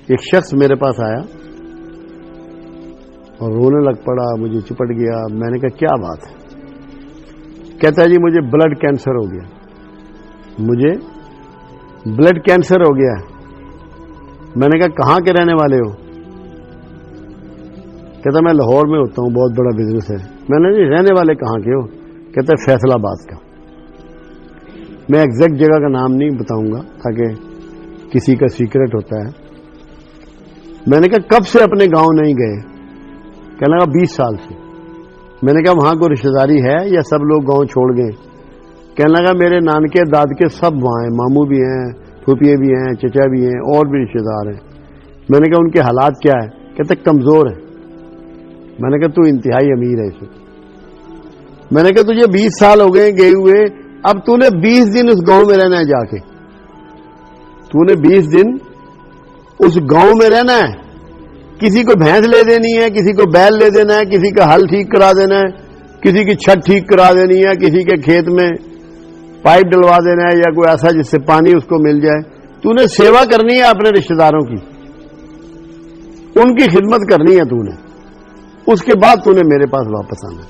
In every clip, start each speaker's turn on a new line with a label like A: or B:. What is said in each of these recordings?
A: ایک شخص میرے پاس آیا اور رونے لگ پڑا, مجھے چپٹ گیا. میں نے کہا کیا بات ہے؟ کہتا ہے جی مجھے بلڈ کینسر ہو گیا, مجھے بلڈ کینسر ہو گیا. میں نے کہا کہاں کے رہنے والے ہو؟ کہتا میں لاہور میں ہوتا ہوں, بہت بڑا بزنس ہے. میں نے جی رہنے والے کہاں کے ہو؟ کہتا ہے فیصل آباد کا. میں ایگزیکٹ جگہ کا نام نہیں بتاؤں گا تاکہ کسی کا سیکرٹ ہوتا ہے. میں نے کہا کب سے اپنے گاؤں نہیں گئے؟ کہنے لگا 20 سال سے. میں نے کہا وہاں کوئی رشتہ داری ہے یا سب لوگ گاؤں چھوڑ گئے؟ کہنے لگا میرے نانکے دادکے سب وہاں ہیں, ماموں بھی ہیں, پھوپھیے بھی ہیں, چچا بھی ہیں, اور بھی رشتہ دار ہیں. میں نے کہا ان کے حالات کیا ہے؟ کہتے کمزور ہیں. میں نے کہا تو انتہائی امیر ہے اس وقت. میں نے کہا تجھے 20 سال ہو گئے گئے ہوئے, اب تو نے 20 دن اس گاؤں میں رہنا ہے. جا کے تو نے 20 دن اس گاؤں میں رہنا ہے. کسی کو بھینس لے دینی ہے, کسی کو بیل لے دینا ہے, کسی کا ہل ٹھیک کرا دینا ہے, کسی کی چھت ٹھیک کرا دینی ہے, کسی کے کھیت میں پائپ ڈلوا دینا ہے یا کوئی ایسا جس سے پانی اس کو مل جائے. تو نے سیوا کرنی ہے اپنے رشتہ داروں کی, ان کی خدمت کرنی ہے تو نے. اس کے بعد تو نے میرے پاس واپس آنا.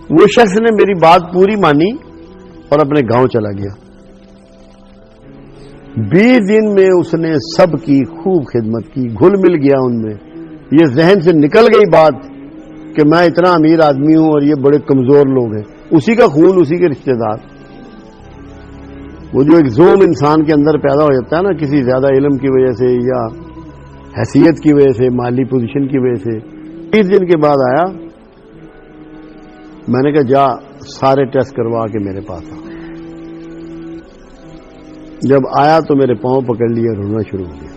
A: وہ شخص نے میری بات پوری مانی اور اپنے گاؤں چلا گیا. 20 دن میں اس نے سب کی خوب خدمت کی, گھل مل گیا ان میں. یہ ذہن سے نکل گئی بات کہ میں اتنا امیر آدمی ہوں اور یہ بڑے کمزور لوگ ہیں. اسی کا خون, اسی کے رشتہ دار. وہ جو ایک زوم انسان کے اندر پیدا ہو جاتا ہے نا, کسی زیادہ علم کی وجہ سے یا حیثیت کی وجہ سے, مالی پوزیشن کی وجہ سے. 20 دن کے بعد آیا. میں نے کہا جا سارے ٹیسٹ کروا کے میرے پاس آ. جب آیا تو میرے پاؤں پکڑ لیا, رونا شروع ہو گیا.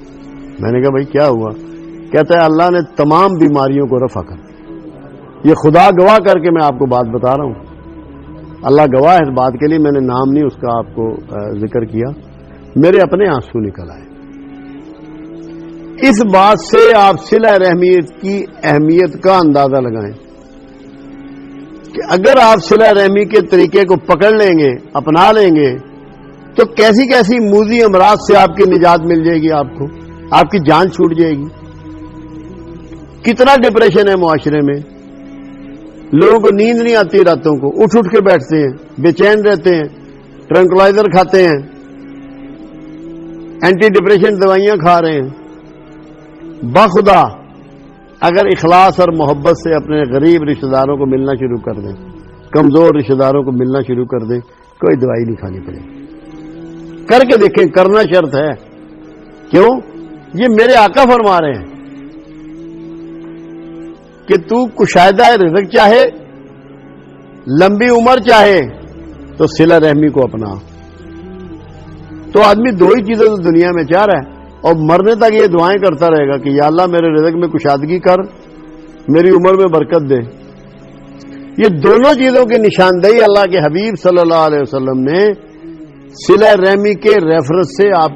A: میں نے کہا بھائی کیا ہوا؟ کہتا ہے اللہ نے تمام بیماریوں کو رفع کر دیا. یہ خدا گواہ کر کے میں آپ کو بات بتا رہا ہوں, اللہ گواہ ہے اس بات کے لیے. میں نے نام نہیں اس کا آپ کو ذکر کیا. میرے اپنے آنسو نکل آئے. اس بات سے آپ صلہ رحمیت کی اہمیت کا اندازہ لگائیں کہ اگر آپ صلہ رحمی کے طریقے کو پکڑ لیں گے, اپنا لیں گے, تو کیسی کیسی موذی امراض سے آپ کی نجات مل جائے گی, آپ کو آپ کی جان چھوٹ جائے گی. کتنا ڈپریشن ہے معاشرے میں. لوگوں کو نیند نہیں آتی راتوں کو, اٹھ اٹھ کے بیٹھتے ہیں, بے چین رہتے ہیں, ٹرنکلائزر کھاتے ہیں, اینٹی ڈپریشن دوائیاں کھا رہے ہیں. بخدا اگر اخلاص اور محبت سے اپنے غریب رشتہ داروں کو ملنا شروع کر دیں, کمزور رشتہ داروں کو ملنا شروع کر دیں, کوئی دوائی نہیں کھانی پڑے گی. کر کے دیکھیں, کرنا شرط ہے. کیوں؟ یہ میرے آقا فرما رہے ہیں کہ تو کشادہ رزق چاہے, لمبی عمر چاہے, تو صلہ رحمی کو اپنا. تو آدمی دو ہی چیزیں تو دنیا میں چاہ رہا ہے, اور مرنے تک یہ دعائیں کرتا رہے گا کہ یا اللہ میرے رزق میں کشادگی کر, میری عمر میں برکت دے. یہ دونوں چیزوں کی نشاندہی اللہ کے حبیب صلی اللہ علیہ وسلم نے صلہ رحمی کے ریفرنس سے آپ